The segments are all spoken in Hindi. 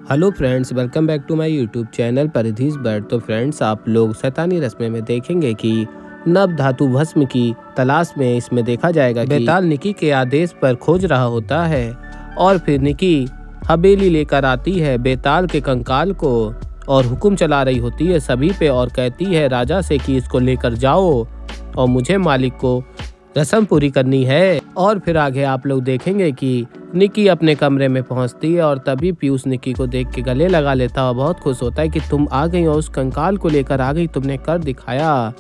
Hello friends, welcome back to my YouTube channel Paridhi's bird. तो फ्रेंड्स, आप लोग शैतानी रस्मे में देखेंगे कि नव धातु भस्म की तलाश में इसमें देखा जाएगा कि बेताल निकी के आदेश पर खोज रहा होता है और फिर निकी हवेली लेकर आती है बेताल के कंकाल को और हुक्म चला रही होती है सभी पे और कहती है राजा से कि इसको लेकर जाओ और मुझे मालिक को रस्म पूरी करनी है। और फिर आगे आप लोग देखेंगे कि निकी अपने कमरे में पहुंचती है और तभी पीयूष निकी को देख के गले लगा लेता है और बहुत खुश होता है कि तुम आ गई और उस कंकाल को लेकर आ गई, तुमने कर दिखाया।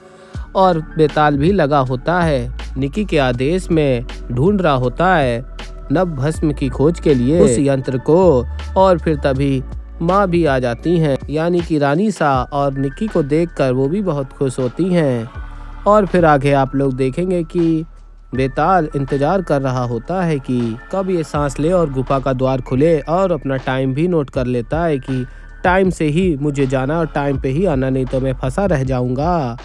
और बेताल भी लगा होता है निकी के आदेश में ढूंढ रहा होता है नव भस्म की खोज के लिए उस यंत्र को। और फिर तभी माँ भी आ जाती हैं, यानी कि रानी सा, और निकी को देखकर वो भी बहुत खुश होती हैं। और फिर आगे आप लोग देखेंगे कि बेताल इंतजार कर रहा होता है कि कब ये सांस ले और गुफा का द्वार खुले और अपना टाइम भी नोट कर लेता है कि टाइम से ही मुझे जाना और टाइम पे ही आना, नहीं तो मैं फंसा रह जाऊंगा।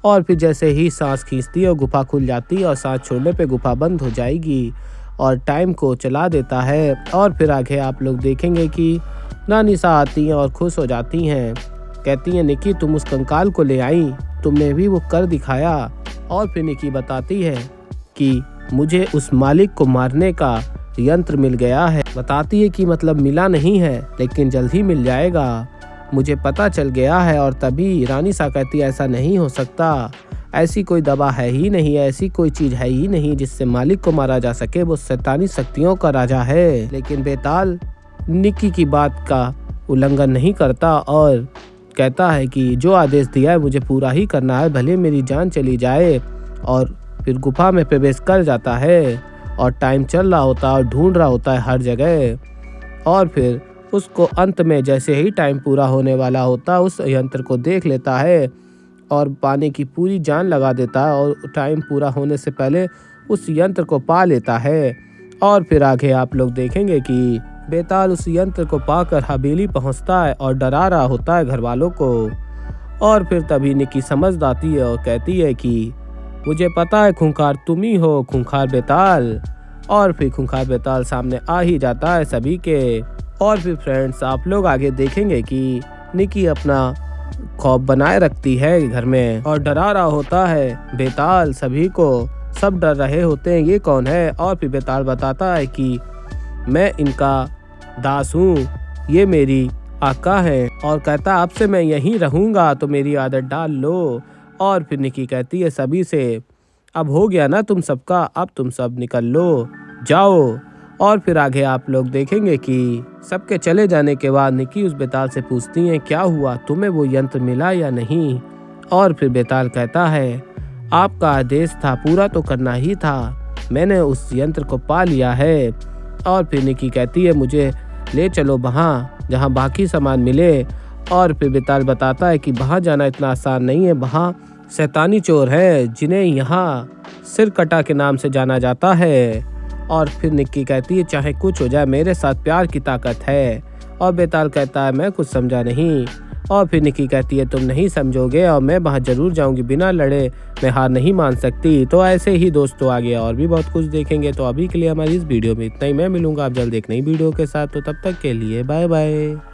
और फिर जैसे ही सांस खींचती है और गुफा खुल जाती है और सांस छोड़ने पे गुफा बंद हो जाएगी और टाइम को चला देता है। और फिर आगे आप लोग देखेंगे कि रानी सा आती हैं और खुश हो जाती हैं, कहती हैं निकी तुम उस कंकाल को ले आई, तुमने भी वो कर दिखाया। और फिर निकी बताती है कि मुझे उस मालिक को मारने का यंत्र मिल गया है। बताती है कि मतलब मिला नहीं है लेकिन जल्द ही मिल जाएगा, मुझे पता चल गया है। और तभी रानी सा कहती है ऐसा नहीं हो सकता, ऐसी कोई दवा है ही नहीं, ऐसी कोई चीज़ है ही नहीं जिससे मालिक को मारा जा सके, वो शैतानी शक्तियों का राजा है। लेकिन बेताल निकी की बात का उल्लंघन नहीं करता और कहता है कि जो आदेश दिया है मुझे पूरा ही करना है, भले मेरी जान चली जाए। और फिर गुफा में प्रवेश कर जाता है और टाइम चल रहा होता है और ढूंढ रहा होता है हर जगह। और फिर उसको अंत में जैसे ही टाइम पूरा होने वाला होता है उस यंत्र को देख लेता है और पाने की पूरी जान लगा देता है और टाइम पूरा होने से पहले उस यंत्र को पा लेता है। और फिर आगे आप लोग देखेंगे कि बेताल उस यंत्र को पाकर हवेली पहुंचता है और डरा रहा होता है घर वालों को। और फिर तभी निकी समझ आती है और कहती है कि मुझे पता है खूंखार तुम ही हो, खूंखार बेताल। और फिर खूंखार बेताल सामने आ ही जाता है सभी के। और फिर फ्रेंड्स, आप लोग आगे देखेंगे कि निकी अपना खौफ बनाए रखती है घर में और डरा रहा होता है बेताल सभी को, सब डर रहे होते हैं ये कौन है। और फिर बेताल बताता है कि मैं इनका दास हूँ, ये मेरी आका है, और कहता आपसे मैं यहीं रहूँगा तो मेरी आदत डाल लो। और फिर निकी कहती है सभी से अब हो गया ना तुम सबका, अब तुम सब निकल लो, जाओ। और फिर आगे आप लोग देखेंगे कि सबके चले जाने के बाद निकी उस बेताल से पूछती हैं क्या हुआ, तुम्हें वो यंत्र मिला या नहीं। और फिर बेताल कहता है आपका आदेश था, पूरा तो करना ही था, मैंने उस यंत्र को पा लिया है। और फिर निकी कहती है मुझे ले चलो वहाँ जहाँ बाकी सामान मिले। और फिर बेताल बताता है कि वहाँ जाना इतना आसान नहीं है, वहाँ शैतानी चोर है जिन्हें यहाँ सिर कटा के नाम से जाना जाता है। और फिर निक्की कहती है चाहे कुछ हो जाए मेरे साथ प्यार की ताकत है। और बेताल कहता है मैं कुछ समझा नहीं। और फिर निक्की कहती है तुम नहीं समझोगे और मैं वहाँ जरूर जाऊँगी, बिना लड़े मैं हार नहीं मान सकती। तो ऐसे ही दोस्तों आगे और भी बहुत कुछ देखेंगे। तो अभी के लिए हमारी इस वीडियो में इतना ही, मैं मिलूंगा आप जल्द एक नई वीडियो के साथ। तो तब तक के लिए बाय बाय।